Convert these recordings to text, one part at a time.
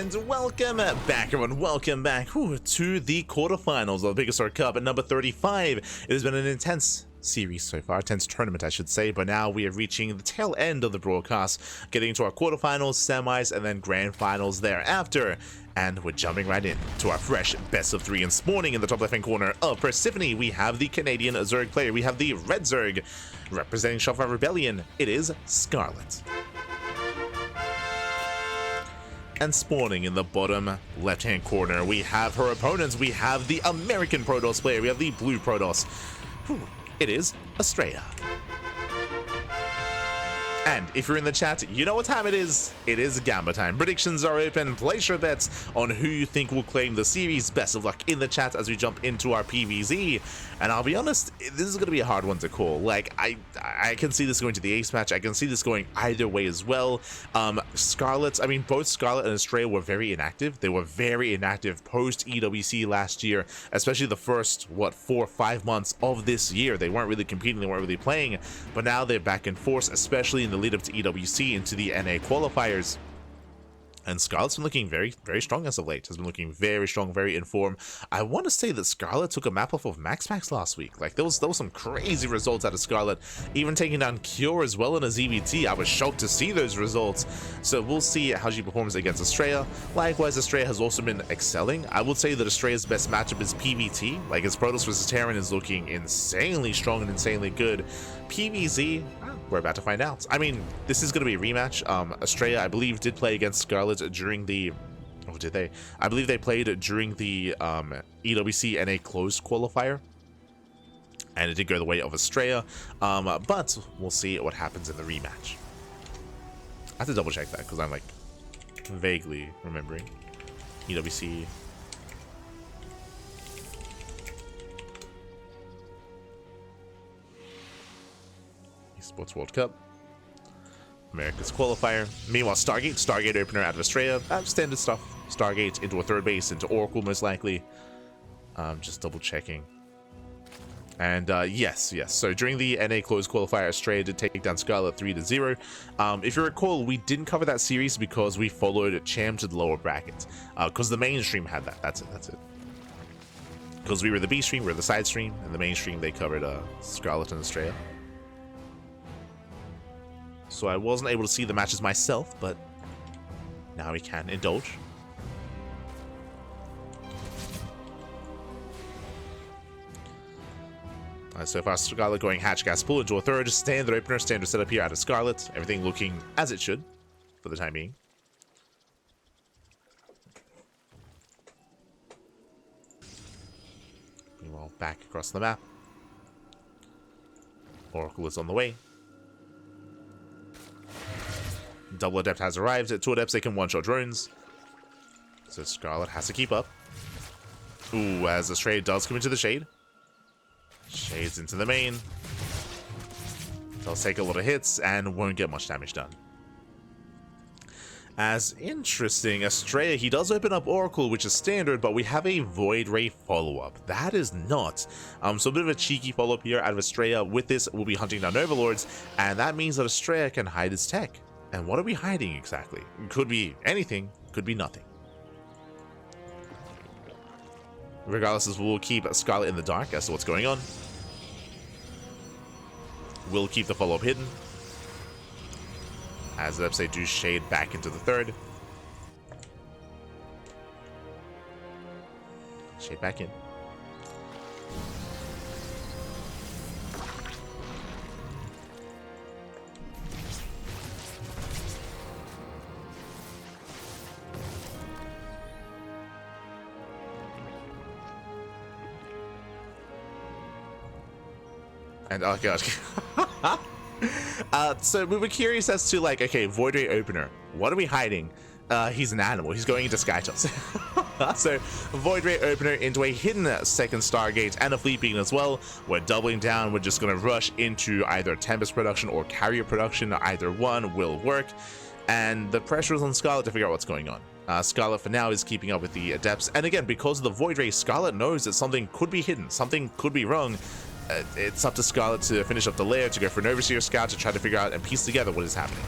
And welcome back, everyone. Welcome back to the quarterfinals of the PiGosaur Cup at number 35. It has been an intense series so far, intense tournament I should say, but now we are reaching the tail end of the broadcast, getting into our quarterfinals, semis, and then grand finals thereafter. And we're jumping right in to our fresh best of three. And spawning in the top left-hand corner of Persephone, we have the Canadian Zerg player. We have the Red Zerg. Representing Shopify Rebellion, it is Scarlett. And spawning in the bottom left-hand corner, we have her opponents. We have the American Protoss player. We have the blue Protoss. It is Astrea. And if you're in the chat, you know what time it is. It is Gamba time. Predictions are open. Place your bets on who you think will claim the series. Best of luck in the chat as we jump into our PvZ. And I'll be honest, this is going to be a hard one to call. Like, I can see this going to the ace match. I can see this going either way as well. Scarlett, I mean, both Scarlett and Astrea were very inactive. They were very inactive post EWC last year, especially the first, 4 or 5 months of this year. They weren't really competing. They weren't really playing. But now they're back in force, especially in the lead up to EWC into the NA qualifiers. And Scarlett's been looking very, very strong as of late. Has been looking very strong, very in form. I want to say that Scarlett took a map off of Max last week. Like, there was some crazy results out of Scarlett. Even taking down Cure as well in a ZvP. I was shocked to see those results. So we'll see how she performs against Astrea. Likewise, Astrea has also been excelling. I would say that Astrea's best matchup is PvT. Like, his Protoss versus Terran is looking insanely strong and insanely good. PvZ, we're about to find out. I mean, this is going to be a rematch. Astrea, I believe, did play against Scarlett during the... Oh, did they? I believe they played during the EWC NA closed qualifier. And it did go the way of Astrea. But we'll see what happens in the rematch. I have to double check that because I'm like vaguely remembering EWC. Esports World Cup, America's qualifier. Meanwhile, Stargate opener out of Astrea. Standard stuff. Stargate into a third base, into Oracle most likely. Just double checking. And yes. So during the NA closed qualifier, Astrea did take down Scarlett 3-0. If you recall, we didn't cover that series because we followed Cham to the lower bracket. Because the mainstream had that. That's it. Because we were the B stream, we were the side stream, and the mainstream they covered Scarlett and Astrea. So I wasn't able to see the matches myself, but now we can indulge. So far, Scarlett going hatch gas pull into a third. Standard opener, standard setup here out of Scarlett. Everything looking as it should for the time being. Meanwhile, back across the map. Oracle is on the way. Double Adept has arrived. 2 Adepts, they can one-shot drones. So Scarlett has to keep up. Ooh, as Astrea does come into the Shade. Shades into the main. They'll take a lot of hits and won't get much damage done. As interesting, Astrea, he does open up Oracle, which is standard, but we have a Void Ray follow-up. That is not. So a bit of a cheeky follow-up here out of Astrea. With this, we'll be hunting down Overlords, and that means that Astrea can hide his tech. And what are we hiding exactly? Could be anything, could be nothing. Regardless, we'll keep Scarlett in the dark as to what's going on. We'll keep the follow-up hidden. As the Epsay do shade back into the third. Shade back in. And oh god. So we were curious as to, like, okay, Void Ray opener, what are we hiding? He's an animal. He's going into Skytoss. So Void Ray opener into a hidden second Stargate and a Fleet Beacon as well. We're doubling down. We're just going to rush into either Tempest production or Carrier production. Either one will work. And the pressure is on Scarlett to figure out what's going on. Scarlett for now is keeping up with the Adepts. And again, because of the Void Ray, Scarlett knows that something could be hidden. Something could be wrong. It's up to Scarlett to finish up the layer, to go for an Overseer Scout, to try to figure out and piece together what is happening.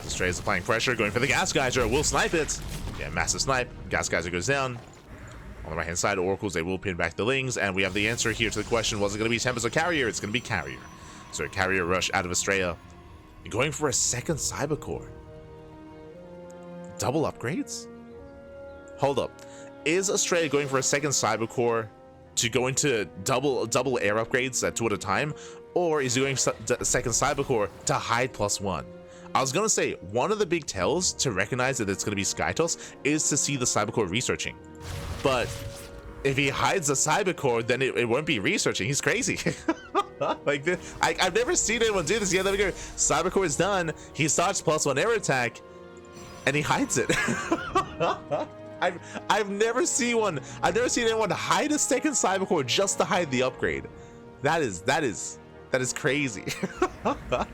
Astrea's applying pressure, going for the Gas Geyser. Will snipe it. Yeah, massive snipe. Gas Geyser goes down. On the right-hand side, Oracles, they will pin back the Lings. And we have the answer here to the question, was it going to be Tempest or Carrier? It's going to be Carrier. So Carrier rush out of Astrea. Going for a second Cyber Core. Double upgrades? Hold up. Is Astrea going for a second Cyber Core to go into double air upgrades at 2 at a time? Or is he going second Cyber Core to hide +1? I was going to say, one of the big tells to recognize that it's going to be Skytoss is to see the Cyber Core researching. But if he hides the Cyber Core, then it won't be researching. He's crazy. Like this, I've never seen anyone do this. Yeah, there we go. Cyber Core is done. He starts +1 air attack, and he hides it. I've never seen one. I've never seen anyone hide a second Cyber Core just to hide the upgrade. That is crazy.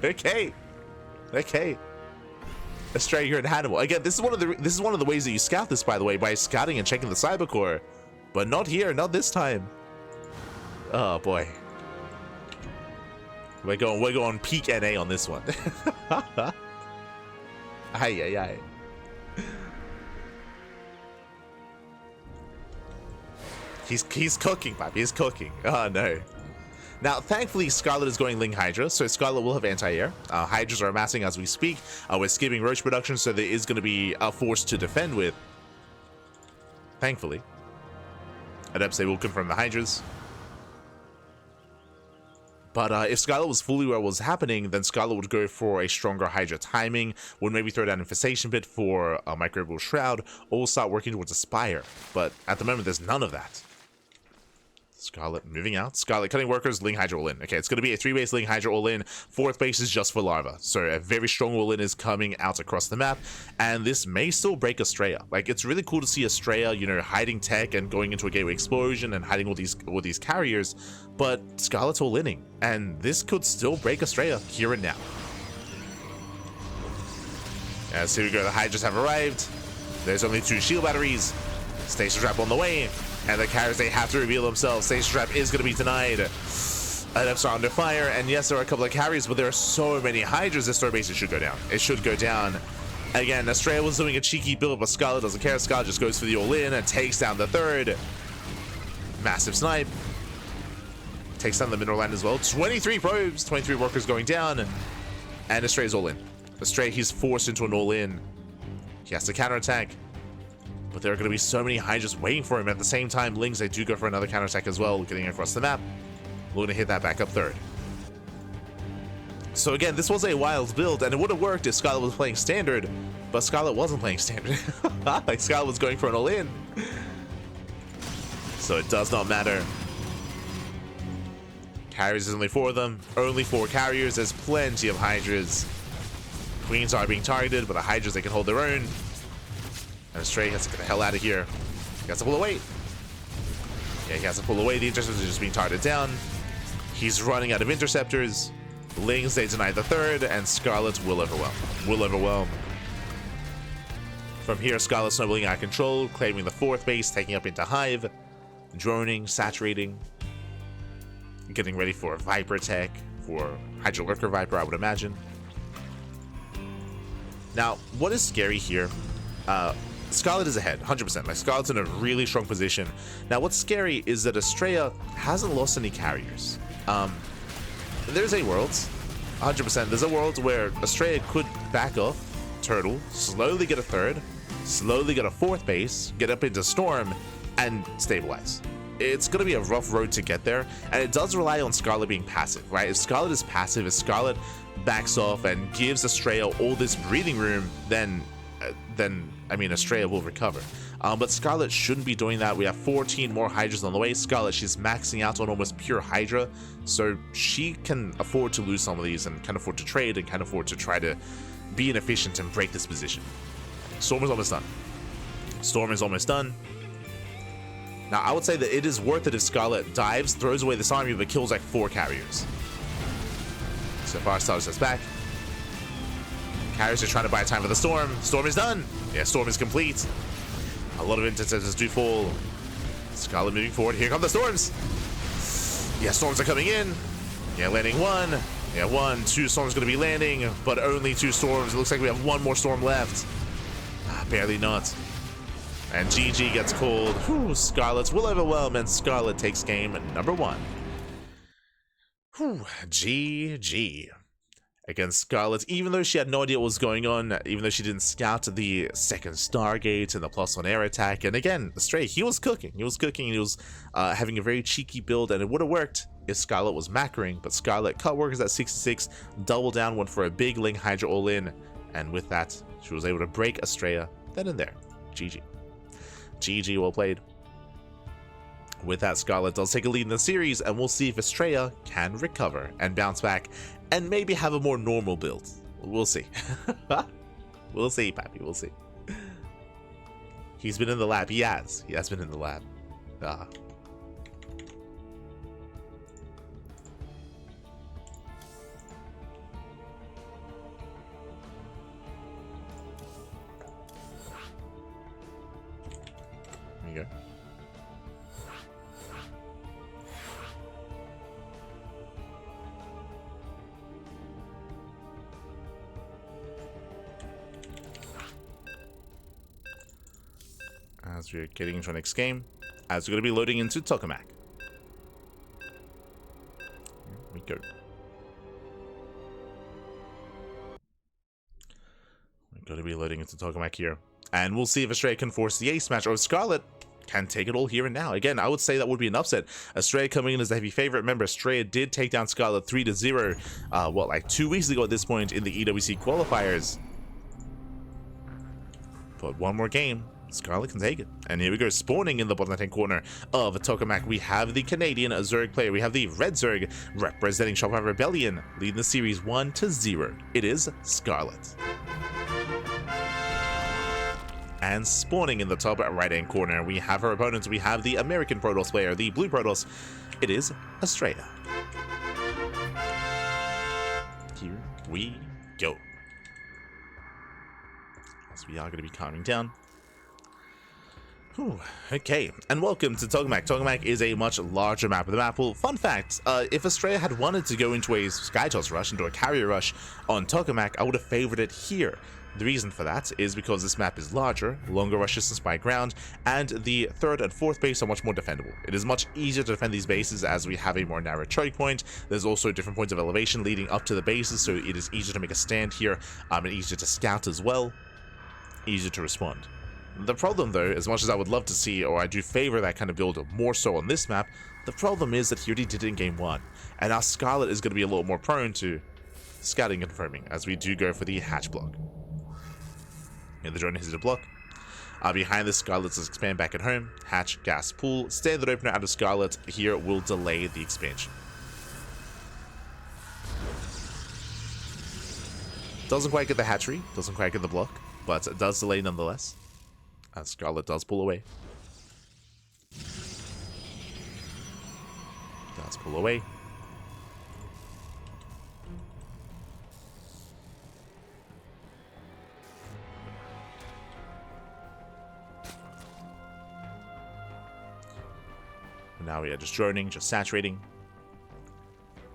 Okay. Astrea, you're in Hannibal. Again, this is one of the ways that you scout this, by the way, by scouting and checking the Cyber Core. But not here, not this time. Oh boy. We're going peak NA on this one. Ay. He's cooking, Papi. He's cooking. Oh no. Now, thankfully, Scarlett is going Ling Hydra, so Scarlett will have anti-air. Hydras are amassing as we speak. We're skipping Roach production, so there is going to be a force to defend with. Thankfully. Adepts, will confirm the Hydras. But if Scarlett was fully aware what was happening, then Scarlett would go for a stronger Hydra timing, would maybe throw down Infestation Pit for a Microbial Shroud, or start working towards a Spire. But at the moment, there's none of that. Scarlett moving out. Scarlett cutting workers, Ling Hydra all in. Okay, it's going to be a 3-base Ling Hydra all in. 4th base is just for Larva. So a very strong all in is coming out across the map. And this may still break Astrea. Like, it's really cool to see Astrea, you know, hiding tech and going into a gateway explosion and hiding all these carriers. But Scarlett's all inning. And this could still break Astrea here and now. As here we go, the Hydras have arrived. There's only 2 shield batteries. Station Trap on the way. And the carriers, they have to reveal themselves. Station Trap is going to be denied. Adepts are under fire. And yes, there are a couple of carriers, but there are so many Hydras. This third base, it should go down. It should go down. Again, Astrea was doing a cheeky build, but Scarlett doesn't care. Scarlett just goes for the all-in and takes down the third. Massive snipe. Takes down the mineral land as well. 23 probes, 23 workers going down. And Astrea's all in. Astrea, he's forced into an all-in. He has to counterattack. But there are going to be so many Hydras waiting for him. At the same time, Lings, they do go for another counterattack as well, getting across the map. We're going to hit that back up third. So again, this was a wild build, and it would have worked if Scarlett was playing standard, but Scarlett wasn't playing standard. Like, Scarlett was going for an all-in. So it does not matter. Carriers is only 4 of them. Only 4 carriers. There's plenty of Hydras. Queens are being targeted, but the Hydras, they can hold their own. And Astrea has to get the hell out of here. He has to pull away. Yeah, he has to pull away. The interceptors are just being targeted down. He's running out of interceptors. Lings, they deny the third, and Scarlett will overwhelm. From here, Scarlett snowballing out of control, claiming the 4th base, taking up into Hive, droning, saturating, getting ready for Viper tech, for Hydra Lurker Viper, I would imagine. Now, what is scary here? Scarlett is ahead, 100%. Like, Scarlett's in a really strong position. Now, what's scary is that Astrea hasn't lost any carriers. There's a world, 100%. There's a world where Astrea could back off, turtle, slowly get a 3rd, slowly get a 4th base, get up into Storm, and stabilize. It's going to be a rough road to get there, and it does rely on Scarlett being passive, right? If Scarlett is passive, if Scarlett backs off and gives Astrea all this breathing room, then I mean, Astrea will recover. But Scarlett shouldn't be doing that. We have 14 more Hydras on the way. Scarlett, she's maxing out on almost pure Hydra, so she can afford to lose some of these and can afford to trade and can afford to try to be inefficient and break this position. Storm is almost done. Storm is almost done. Now, I would say that it is worth it if Scarlett dives, throws away this army, but kills like 4 carriers. So far, Scarlett steps back. Carriers are trying to buy time for the Storm. Storm is done. Yeah, Storm is complete. A lot of interceptors do fall. Scarlett moving forward. Here come the Storms. Yeah, Storms are coming in. Yeah, landing 1. Yeah, 1, 2 storms going to be landing, but only 2 storms. It looks like we have 1 more storm left. Barely not. And GG gets called. Whew, Scarlett will overwhelm, and Scarlett takes game number 1. Whew, GG. Against Scarlett, even though she had no idea what was going on, even though she didn't scout the second Stargate and the +1 air attack. And again, Astrea, he was cooking. He was having a very cheeky build, and it would have worked if Scarlett was macroing, but Scarlett cut workers at 66, double down, went for a big Ling Hydra all in, and with that, she was able to break Astrea then and there. GG. GG, well played. With that, Scarlett does take a lead in the series, and we'll see if Astrea can recover and bounce back and maybe have a more normal build. We'll see. We'll see, Pappy, we'll see. He's been in the lab. He has been in the lab. Ah. There you go. As we're getting into our next game, as we're going to be loading into Tokamak. Here we go. We're going to be loading into Tokamak here. And we'll see if Astrea can force the ace match, or if Scarlett can take it all here and now. Again, I would say that would be an upset. Astrea coming in as the heavy favorite. Remember, Astrea did take down Scarlett 3-0, like 2 weeks ago at this point in the EWC qualifiers. But one more game, Scarlett can take it. And here we go, spawning in the bottom left-hand corner of Tokamak. We have the Canadian Zerg player. We have the Red Zerg representing Shopify Rebellion, leading the series 1-0. It is Scarlett. And spawning in the top right-hand corner, we have her opponents. We have the American Protoss player, the Blue Protoss. It is Astrea. Here we go. As we are going to be calming down. Whew, okay, and welcome to Tokamak. Tokamak is a much larger map of the map. Well, fun fact, if Astrea had wanted to go into a Skytoss rush, into a carrier rush on Tokamak, I would have favored it here. The reason for that is because this map is larger, longer rush distance by ground, and the third and fourth base are much more defendable. It is much easier to defend these bases as we have a more narrow choke point. There's also different points of elevation leading up to the bases, so it is easier to make a stand here, and easier to scout as well, easier to respond. The problem though, as much as I would love to see, or I do favor that kind of build more so on this map, the problem is that he already did it in game 1, and our Scarlett is going to be a little more prone to scouting and confirming, as we do go for the hatch block. And the drone hits the block. Behind this, Scarlett does expand back at home. Hatch, gas, pool. Standard opener out of Scarlett here will delay the expansion. Doesn't quite get the hatchery, doesn't quite get the block, but it does delay nonetheless. As Scarlett does pull away. Does pull away. Now we are just droning, just saturating.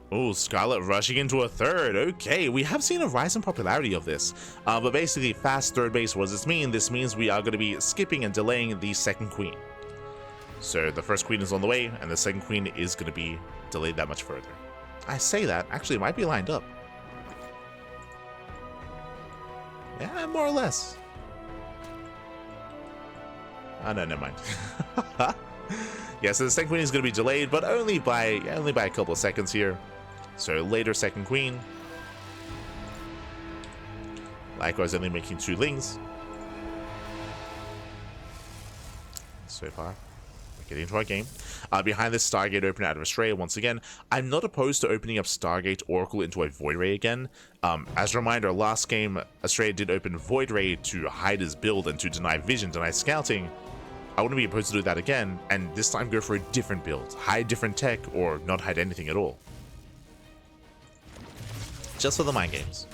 Oh, Scarlett rushing into a third. Okay, we have seen a rise in popularity of this. But basically, fast third base, what does this mean? This means we are going to be skipping and delaying the second queen. So the first queen is on the way, and the second queen is going to be delayed that much further. I say that, actually it might be lined up. Yeah, more or less. Oh, no, never mind. Yeah, so the second queen is going to be delayed, but only by a couple of seconds here. So later second queen. Likewise, only making 2 lings. So far, we're getting into our game. Behind this Stargate opener out of Astrea, once again, I'm not opposed to opening up Stargate Oracle into a Void Ray again. As a reminder, last game, Astrea did open Void Ray to hide his build and to deny vision, deny scouting. I wouldn't be opposed to do that again, and this time go for a different build. Hide different tech, or not hide anything at all. Just for the mind games.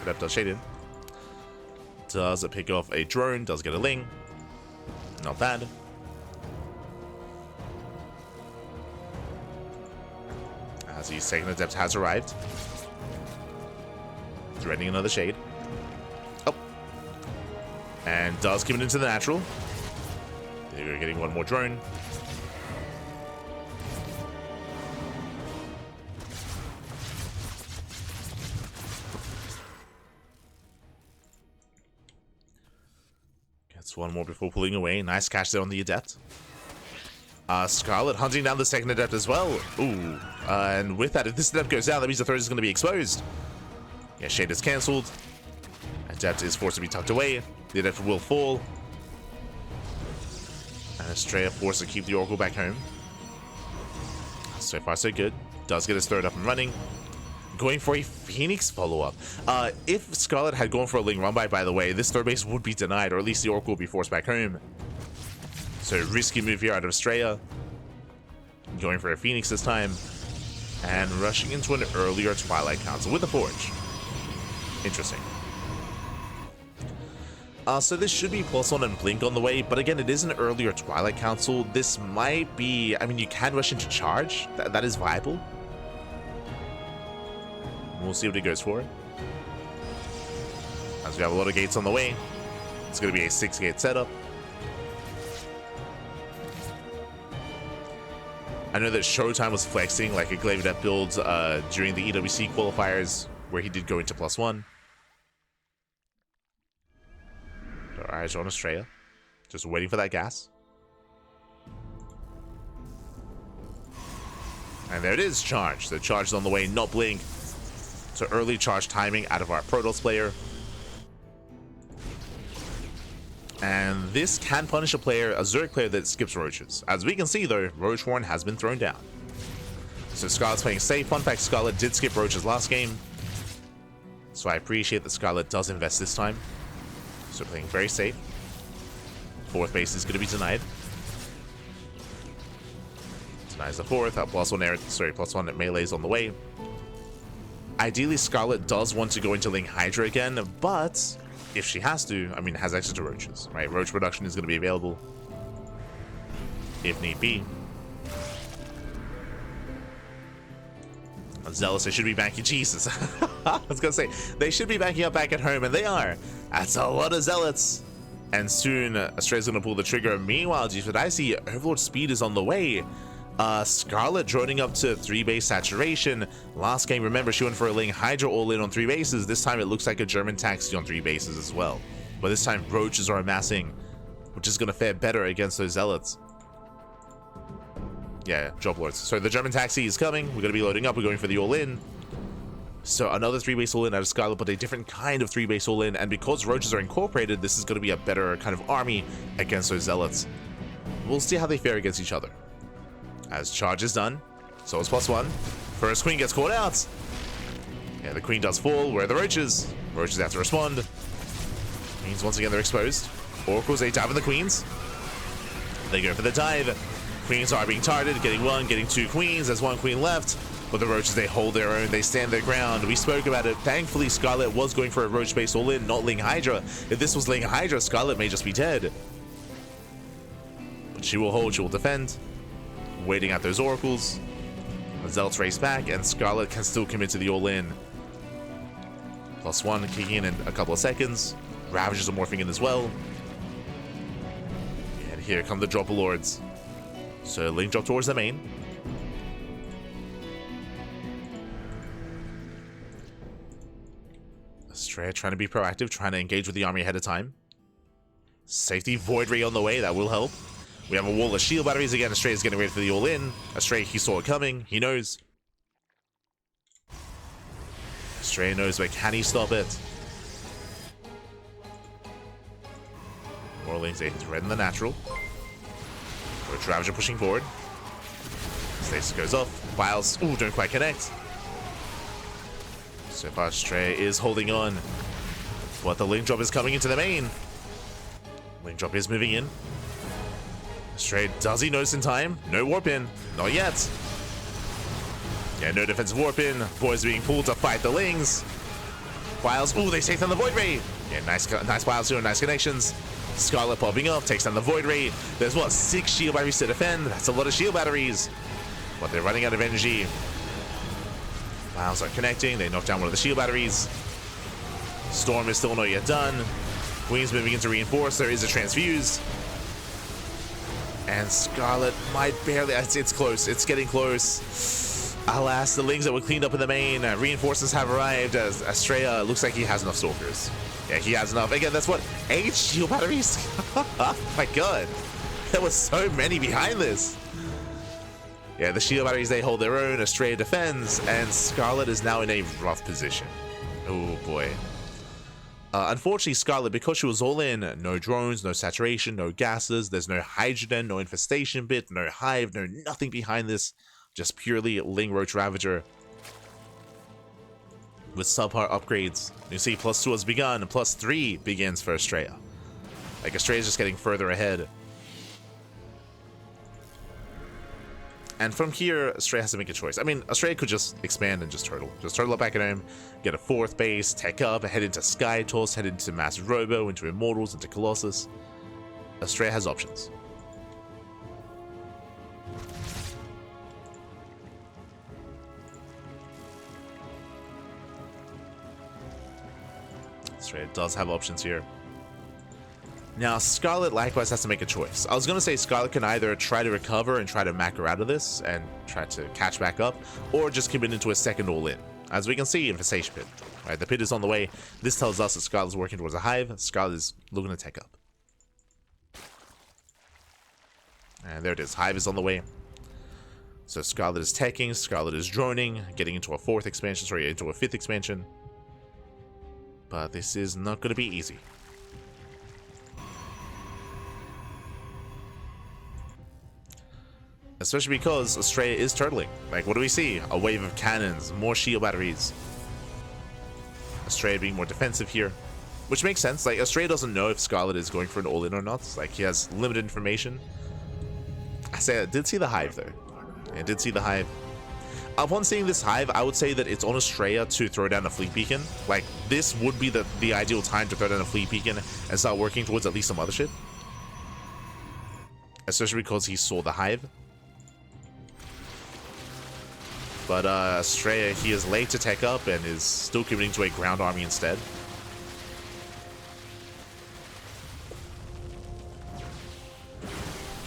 That does shade in. Does it pick off a drone, does get a ling. Not bad. as his second adept has arrived. Threatening another shade. Oh. And does keep it into the natural. They're getting one more drone. Gets one more before pulling away. Nice catch there on the adept. Scarlett hunting down the second adept as well. Ooh. And with that, if this adept goes down, that means the third is going to be exposed. Yeah, shade is cancelled. Adept is forced to be tucked away. The adept will fall. And Astrea forced to keep the Oracle back home. So far, so good. Does get his third up and running. Going for a Phoenix follow-up. If Scarlett had gone for a Ling run by the way, this third base would be denied, or at least the Oracle would be forced back home. So risky move here out of Astrea. Going for a Phoenix this time. And rushing into an earlier Twilight Council with the Forge. Interesting. So this should be +1 and Blink on the way, but again, it is an earlier Twilight Council. This might be... I mean, you can rush into charge. That is viable. We'll see what he goes for. As we have a lot of gates on the way. It's going to be a 6-gate setup. I know that Showtime was flexing like a Glaive Adept build during the EWC qualifiers, where he did go into +1. Eyes on Astrea. Just waiting for that gas. And there it is, charge. The charge is on the way, not Blink. So early charge timing out of our Protoss player. And this can punish a player, a Zerg player that skips Roaches. As we can see though, Roach Warren has been thrown down. So Scarlett's playing safe. Fun fact, Scarlett did skip Roaches last game. So I appreciate that Scarlett does invest this time. So playing very safe. Fourth base is going to be denied. Denies the fourth. +1 melee's on the way. Ideally, Scarlett does want to go into Ling Hydra again, but if she has to, I mean, has access to Roaches, right? Roach production is going to be available if need be. Zealots, they should be banking. Jesus. I was going to say, they should be banking up back at home, and they are. That's a lot of Zealots. And soon, Astrea's going to pull the trigger. Meanwhile, but I see Overlord Speed is on the way. Scarlett droning up to 3-base saturation. Last game, remember, she went for a Ling Hydra all-in on 3 bases. This time, it looks like a German taxi on 3 bases as well. But this time, Roaches are amassing, which is going to fare better against those Zealots. Yeah, drop lords. So the German taxi is coming. We're going to be loading up. We're going for the all-in. So another 3-base all-in out of Scarlett, but a different kind of 3-base all-in. And because Roaches are incorporated, this is going to be a better kind of army against those Zealots. We'll see how they fare against each other. As charge is done, so it's +1. First Queen gets caught out. Yeah, the Queen does fall. Where are the Roaches? Roaches have to respond. Queens, once again, they're exposed. Oracles, they dive on the Queens. They go for the dive. Queens are being targeted, getting 1, getting 2 Queens. There's 1 Queen left. But the Roaches, they hold their own. They stand their ground. We spoke about it. Thankfully, Scarlett was going for a Roach-based all-in, not Ling Hydra. If this was Ling Hydra, Scarlett may just be dead. But she will hold, she will defend. Waiting out those Oracles. The Zealots race back, and Scarlett can still commit to the all-in. +1 kicking in a couple of seconds. Ravagers are morphing in as well. And here come the Dropper Lords. So Ling drop towards the main. Astrea trying to be proactive, trying to engage with the army ahead of time. Safety Void Ray on the way, that will help. We have a wall of shield batteries again. Astrea's getting ready for the all-in. Astrea, he saw it coming. He knows. Astrea knows, but can he stop it? More Lings, they red in the natural. Roach Ravager pushing forward. Stasis goes off. Files, ooh, don't quite connect. So far, Astrea is holding on. But the Link Drop is coming into the main. Link Drop is moving in. Astrea, does he notice in time? No warp in. Not yet. Yeah, no defensive warp in. Boys being pulled to fight the Lings. Files, ooh, they take down the Void Ray. Yeah, nice Files here, nice connections. Scarlett popping up, takes down the Void Ray. There's what, 6 shield batteries to defend? That's a lot of shield batteries. But they're running out of energy. Miles are connecting. They knock down one of the shield batteries. Storm is still not yet done. Queen's moving in to reinforce. There is a transfuse. And Scarlett might barely... It's close. It's getting close. Alas, the Lings that were cleaned up in the main. Reinforcements have arrived. As Astrea looks like he has enough Stalkers. Yeah, he has enough. Again, that's what? 8 shield batteries? Oh my god. There was so many behind this. Yeah, the shield batteries, they hold their own. Astrea defends. And Scarlett is now in a rough position. Oh boy. Unfortunately, Scarlett, because she was all in, no drones, no saturation, no gases, there's no hydrogen, no infestation bit, no hive, no nothing behind this. Just purely Ling Roach Ravager. With subpar upgrades. You see, +2 has begun, +3 begins for Astrea. Like, Astrea is just getting further ahead. And from here, Astrea has to make a choice. I mean, Astrea could just expand and just turtle. Just turtle up back at home, get a 4th base, tech up, head into Sky Toss, head into Massive Robo, into Immortals, into Colossus. Astrea has options. Astrea does have options here. Now, Scarlett likewise has to make a choice. I was going to say Scarlett can either try to recover and try to macro out of this and try to catch back up, or just commit into a second all-in. As we can see, Infestation Pit. Right, the pit is on the way. This tells us that Scarlett's working towards a hive. Scarlett is looking to tech up. And there it is. Hive is on the way. So Scarlett is teching, Scarlett is droning, getting into a 4th expansion, sorry, into a 5th expansion. But this is not going to be easy. Especially because Astrea is turtling. Like, what do we see? A wave of cannons, more shield batteries. Astrea being more defensive here. Which makes sense. Like, Astrea doesn't know if Scarlett is going for an all-in or not. Like, he has limited information. I did see the hive, though. I did see the hive. Upon seeing this hive, I would say that it's on Astrea to throw down a fleet beacon. Like, this would be the ideal time to throw down a fleet beacon and start working towards at least some other shit. Especially because he saw the hive. But Astrea, he is late to tech up and is still committing to a ground army instead.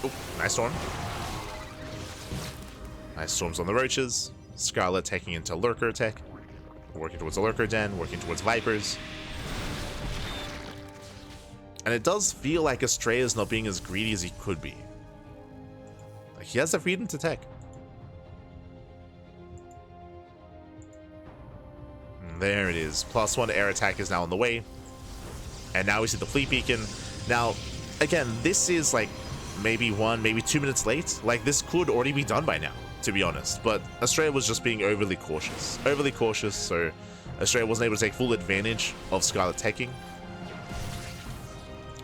Oh, nice storm. Nice storms on the roaches. Scarlett taking into lurker tech. Working towards a lurker den, working towards vipers. And it does feel like Astrea is not being as greedy as he could be. Like, he has the freedom to tech. There it is. +1 air attack is now on the way. And now we see the fleet beacon. Now, again, this is like maybe 1, maybe 2 minutes late. Like, this could already be done by now, to be honest. But Astrea was just being overly cautious. Overly cautious, so Astrea wasn't able to take full advantage of Scarlett teching.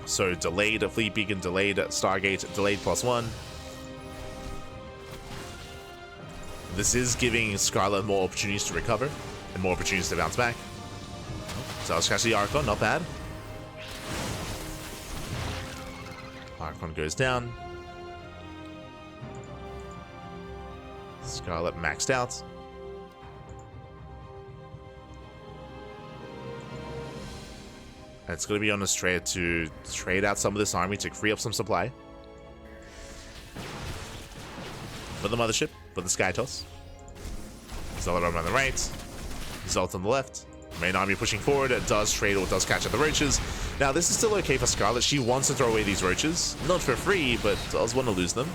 So delayed a fleet beacon, delayed Stargate, delayed +1. This is giving Scarlett more opportunities to recover. And more opportunities to bounce back. So let's catch the Archon, not bad. Archon goes down. Scarlett maxed out. And it's going to be on Astrea to trade out some of this army to free up some supply. For the mothership, for the Sky Toss. Zealot on the right. Zealot on the left. Main army pushing forward. It does trade or does catch at the roaches. Now, this is still okay for Scarlett. She wants to throw away these roaches. Not for free, but does want to lose them.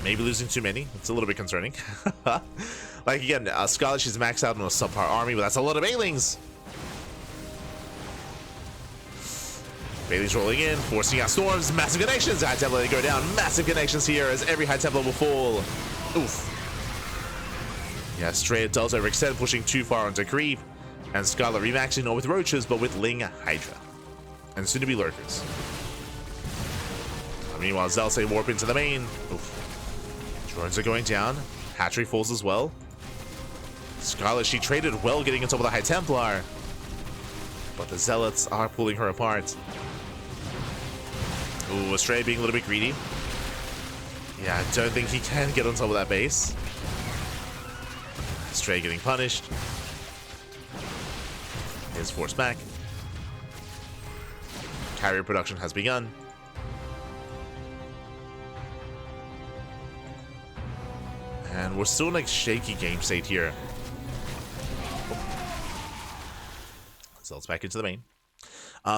Maybe losing too many. It's a little bit concerning. Like, again, Scarlett, she's maxed out on a subpar army, but that's a lot of Banelings. Bailey's rolling in, forcing out storms. Massive connections. High Templar, they go down. Massive connections here as every High Templar will fall. Oof. Yeah, Astrea does overextend, pushing too far onto creep. And Scarlett remaxing not with roaches, but with Ling Hydra. And soon to be lurkers. Meanwhile, Zealot's warp into the main. Oof. Drones are going down. Hatchery falls as well. Scarlett, she traded well getting on top of the High Templar. But the Zealots are pulling her apart. Ooh, Astrea being a little bit greedy. Yeah, I don't think he can get on top of that base. Astrea getting punished. Is forced back. Carrier production has begun. And we're still in a shaky game state here. So let's back into the main.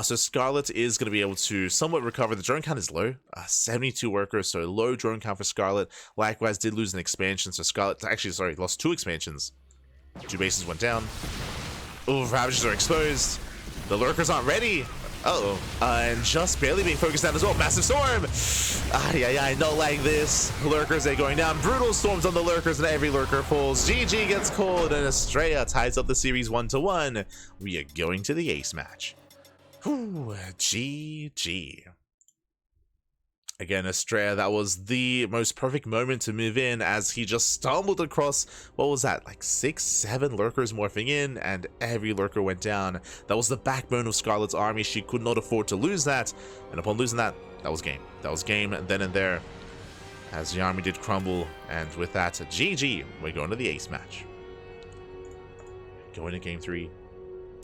So Scarlett is going to be able to somewhat recover. The drone count is low, 72 workers, so low drone count for Scarlett. Likewise, did lose an expansion, so Scarlett actually, sorry, lost 2 expansions. 2 bases went down. Oh, Ravagers are exposed. The lurkers aren't ready. Uh-oh. And just barely being focused down as well. Massive storm. I not like this. Lurkers are going down. Brutal storms on the lurkers, and every lurker falls. GG gets called, and Astrea ties up the series 1-1. We are going to the ace match. Whew, GG. Again, Astrea, that was the most perfect moment to move in as he just stumbled across, what was that, like 6-7 lurkers morphing in, and every lurker went down. That was the backbone of Scarlett's army. She could not afford to lose that, and upon losing that, that was game. That was game then and there, as the army did crumble, and with that, GG, we're going to the ace match. Going to game 3.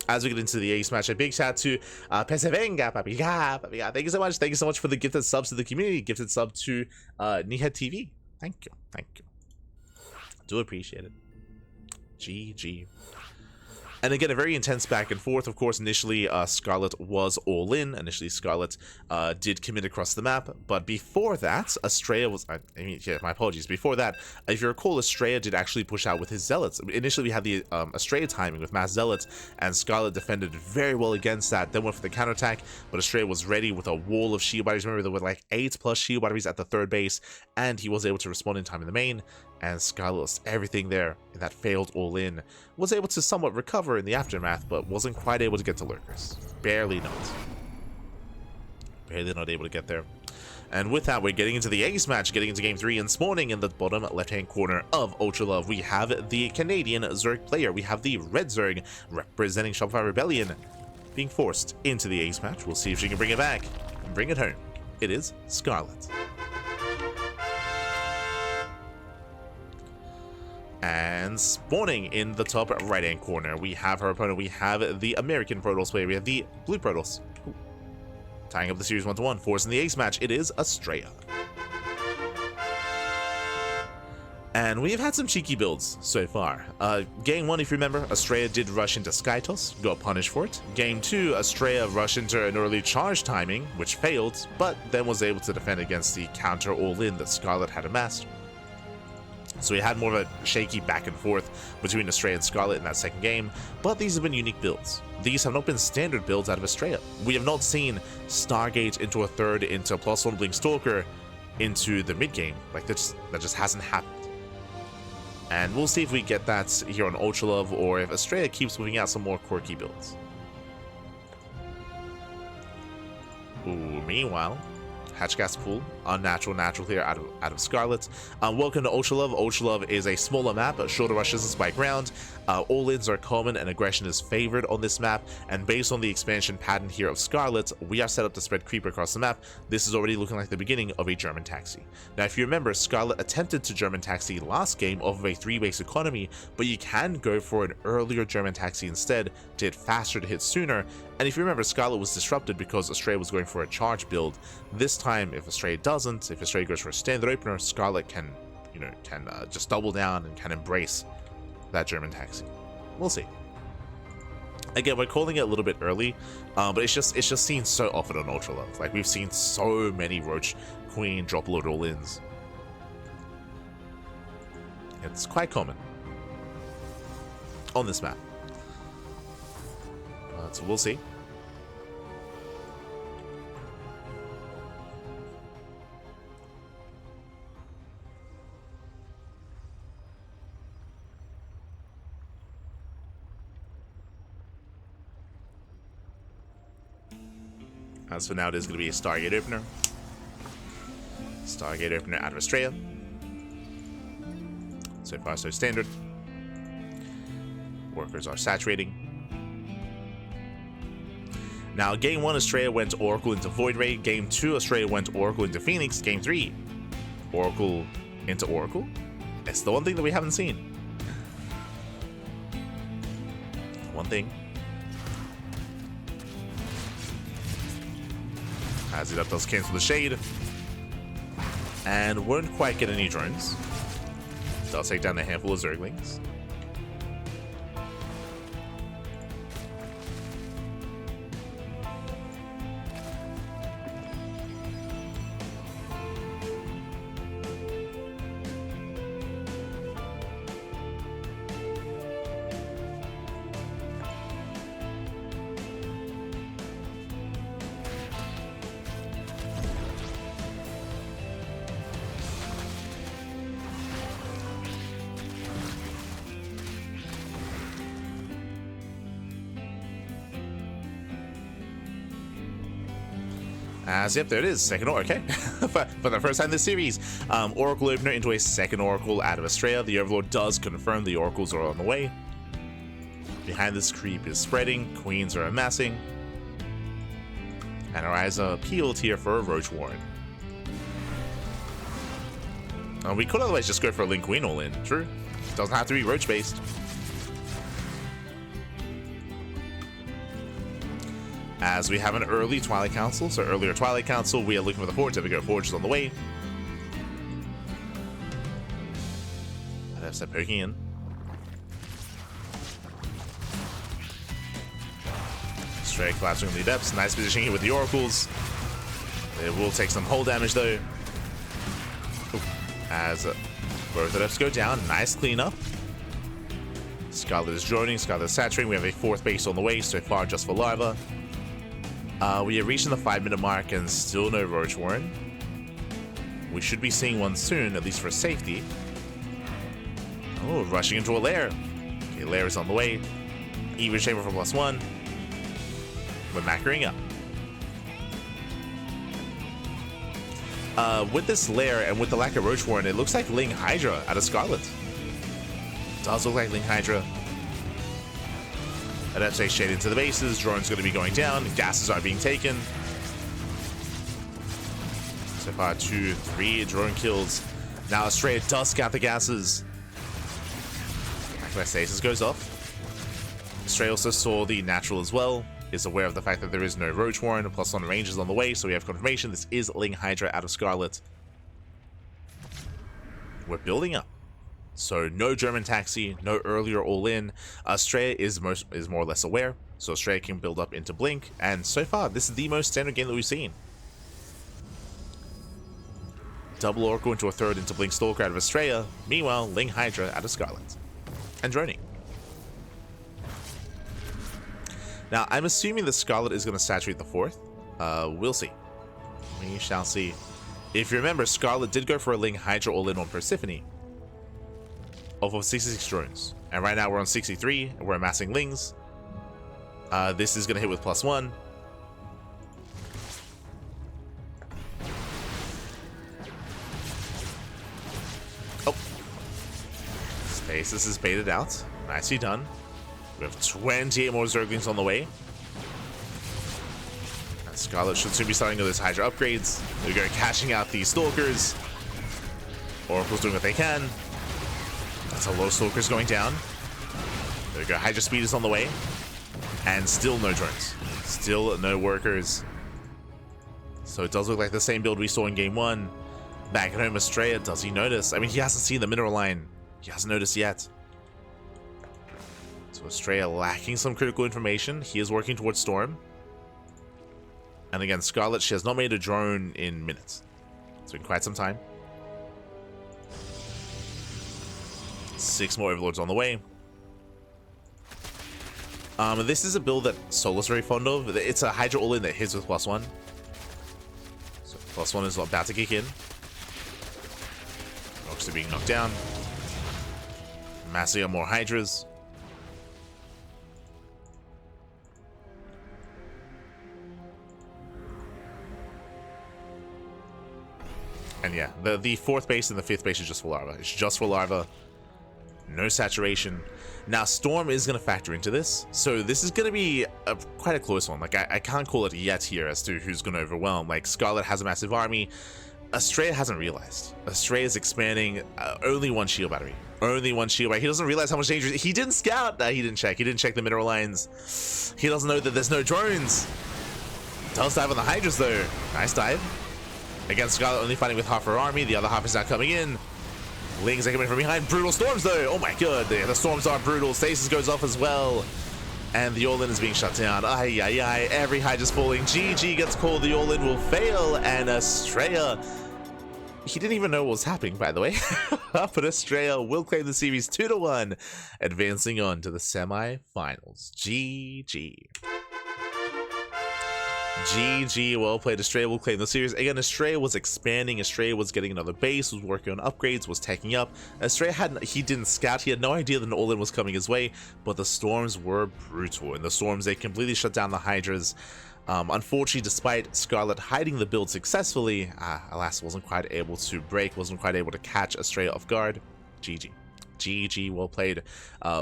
As we get into the ace match, a big shout out to Pesevenga, papiga. Thank you so much. Thank you so much for the gifted subs to the community. Gifted sub to Nihead TV. Thank you. Thank you. Do appreciate it. GG. And again, a very intense back and forth. Of course, initially, Scarlett was all in. Initially, Scarlett did commit across the map. But before that, Astrea was... my apologies. Before that, if you recall, Astrea did actually push out with his Zealots. Initially, we had the Astrea timing with Mass Zealots, and Scarlett defended very well against that. Then went for the counterattack, but Astrea was ready with a wall of shield batteries. Remember, there were like 8+ shield batteries at the 3rd base, and he was able to respond in time in the main. And Scarlett lost everything there in that failed all-in. Was able to somewhat recover in the aftermath, but wasn't quite able to get to lurkers. Barely not. Barely not able to get there. And with that, we're getting into the ace match, getting into game 3, and spawning in the bottom left-hand corner of Ultra Love, we have the Canadian Zerg player. We have the Red Zerg representing Shopify Rebellion being forced into the ace match. We'll see if she can bring it back and bring it home. It is Scarlett. And spawning in the top right-hand corner, we have her opponent. We have the American Protoss player. We have the Blue Protoss. Ooh. Tying up the series 1-1. Forcing the ace match, it is Astrea. And we've had some cheeky builds so far. Game 1, if you remember, Astrea did rush into Skytoss, got punished for it. Game 2, Astrea rushed into an early charge timing, which failed, but then was able to defend against the counter all-in that Scarlett had amassed. So we had more of a shaky back and forth between Astrea and Scarlett in that second game, but these have been unique builds. These have not been standard builds out of Astrea. We have not seen Stargate into a 3rd, into +1 Blink Stalker, into the mid game. Like that just hasn't happened. And we'll see if we get that here on Ultra Love, or if Astrea keeps moving out some more quirky builds. Ooh, meanwhile, Hatch Gas Pool, unnatural, natural clear out of Scarlett. Welcome to Ultra Love. Ultra Love is a smaller map, shorter rushes by ground. All-ins are common and aggression is favored on this map, and based on the expansion pattern here of Scarlett, we are set up to spread creep across the map. This is already looking like the beginning of a German taxi. Now, if you remember, Scarlett attempted to German taxi last game off of a 3-base economy, but you can go for an earlier German taxi instead to hit faster, to hit sooner. And if you remember, Scarlett was disrupted because Astrea was going for a charge build. This time, if Astrea doesn't, if Astrea goes for a standard opener, Scarlett can just double down and can embrace that German taxi. We'll see. Again, we're calling it a little bit early, but it's just seen so often on Ultra Love. Like, we've seen so many Roach Queen drop load all-ins. It's quite common on this map. So we'll see. As for now, it is going to be a Stargate opener. Stargate opener out of Astrea. So far, so standard. Workers are saturating. Now, game 1, Astrea went Oracle into Void Ray. Game 2, Astrea went Oracle into Phoenix. Game 3, Oracle into Oracle. It's the one thing that we haven't seen. one thing. As it up does cancel the shade. And won't quite get any drones. Does take down a handful of Zerglings. As yep, there it is, second Oracle, okay. for the first time in this series, Oracle Opener into a second Oracle out of Astrea. The Overlord does confirm the Oracles are on the way. Behind this, creep is spreading, Queens are amassing. And our eyes are peeled here for a Roach Warren. We could otherwise just go for a Link Queen all in, true. Doesn't have to be Roach based. As we have an early Twilight Council, so earlier Twilight Council, we are looking for the Forge. There we go, Forge is on the way. I'd have to start poking in. Straight collapsing in the depths, nice positioning here with the Oracles. It will take some hull damage though. Ooh. As both the depths go down, nice cleanup. Scarlett is droning, Scarlett is saturating. We have a fourth base on the way, so far just for Larva. We are reaching the 5-minute mark and still no Roach Warren. We should be seeing one soon, at least for safety. Oh, rushing into a lair. Okay, lair is on the way. Even Chamber for +1. We're macroing up. With this lair and with the lack of Roach Warren, it looks like Ling Hydra out of Scarlett. Does look like Ling Hydra. I'd have to say shade into the bases. Drone's going to be going down. Gases are being taken. So far, 2, 3 drone kills. Now Astrea does scout the gases. Stasis goes off. Astrea also saw the natural as well. Is aware of the fact that there is no Roach Warren. +1 range is on the way, so we have confirmation. This is Ling Hydra out of Scarlett. We're building up. So no German taxi, no earlier all-in. Astrea is more or less aware, so Astrea can build up into Blink, and so far this is the most standard game that we've seen. Double Oracle into a third into Blink Stalker out of Astrea. Meanwhile, Ling Hydra out of Scarlett. And droning. Now I'm assuming the Scarlett is going to saturate the fourth. We'll see. We shall see. If you remember, Scarlett did go for a Ling Hydra all-in on Persephone. Off of 66 drones. And right now we're on 63, and we're amassing Lings. This is going to hit with +1. Oh. Stasis is baited out. Nicely done. We have 28 more Zerglings on the way. And Scarlett should soon be starting those Hydra upgrades. There we go, cashing out these Stalkers. Oracle's doing what they can. That's a low Stalker's going down. There we go, Hydra speed is on the way. And still no drones. Still no workers. So it does look like the same build we saw in game 1. Back at home, Astrea, does he notice? I mean, he hasn't seen the mineral line. He hasn't noticed yet. So Astrea lacking some critical information. He is working towards Storm. And again, Scarlett, she has not made a drone in minutes. It's been quite some time. 6 more Overlords on the way. This is a build that Solo's very fond of. It's a Hydra all-in that hits with +1. So +1 is about to kick in. Rocks are being knocked down. Massing up more Hydras. And yeah, the fourth base and the fifth base is just for Larva. It's just for Larva. No saturation. Now, Storm is going to factor into this. So this is going to be quite a close one. Like, I can't call it yet here as to who's going to overwhelm. Like, Scarlett has a massive army. Astrea hasn't realized. Astrea is expanding only 1 shield battery. Only one shield, right? He doesn't realize how much danger. He didn't scout. He didn't check. He didn't check the mineral lines. He doesn't know that there's no drones. Does dive on the Hydras though. Nice dive. Against Scarlett, only fighting with half her army. The other half is now coming in. Lings are coming from behind. Brutal storms though. Oh my god. The storms are brutal. Stasis goes off as well. And the all-in is being shut down. Ay, ay, ay. Every Hydra's falling. GG gets called. The all-in will fail. And Astrea, he didn't even know what was happening, by the way. But Astrea will claim the series 2-1, advancing on to the semi-finals. GG. GG, well played. Astrea will claim the series. Again, Astrea was expanding. Astrea was getting another base, was working on upgrades, was taking up. Astrea he didn't scout. He had no idea that an all-in was coming his way, but the storms were brutal. In the storms, they completely shut down the Hydras. Unfortunately, despite Scarlett hiding the build successfully, alas, wasn't quite able to break, wasn't quite able to catch Astrea off guard. GG. GG, well played.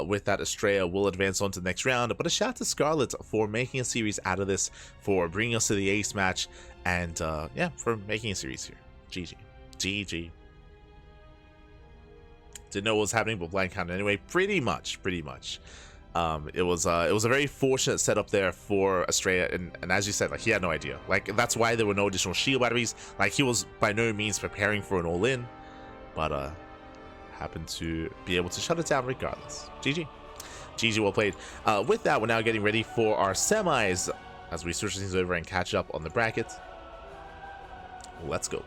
With that, Astrea will advance on to the next round, but a shout out to Scarlett for making a series out of this, for bringing us to the ace match, and yeah, for making a series here. GG. GG. Didn't know what was happening, but blind counted anyway. Pretty much. It was a very fortunate setup there for Astrea, and as you said, like, he had no idea. Like, that's why there were no additional shield batteries. Like, he was by no means preparing for an all-in, but happened to be able to shut it down regardless. GG. GG, well played. With that, we're now getting ready for our semis as we switch things over and catch up on the bracket. Let's go.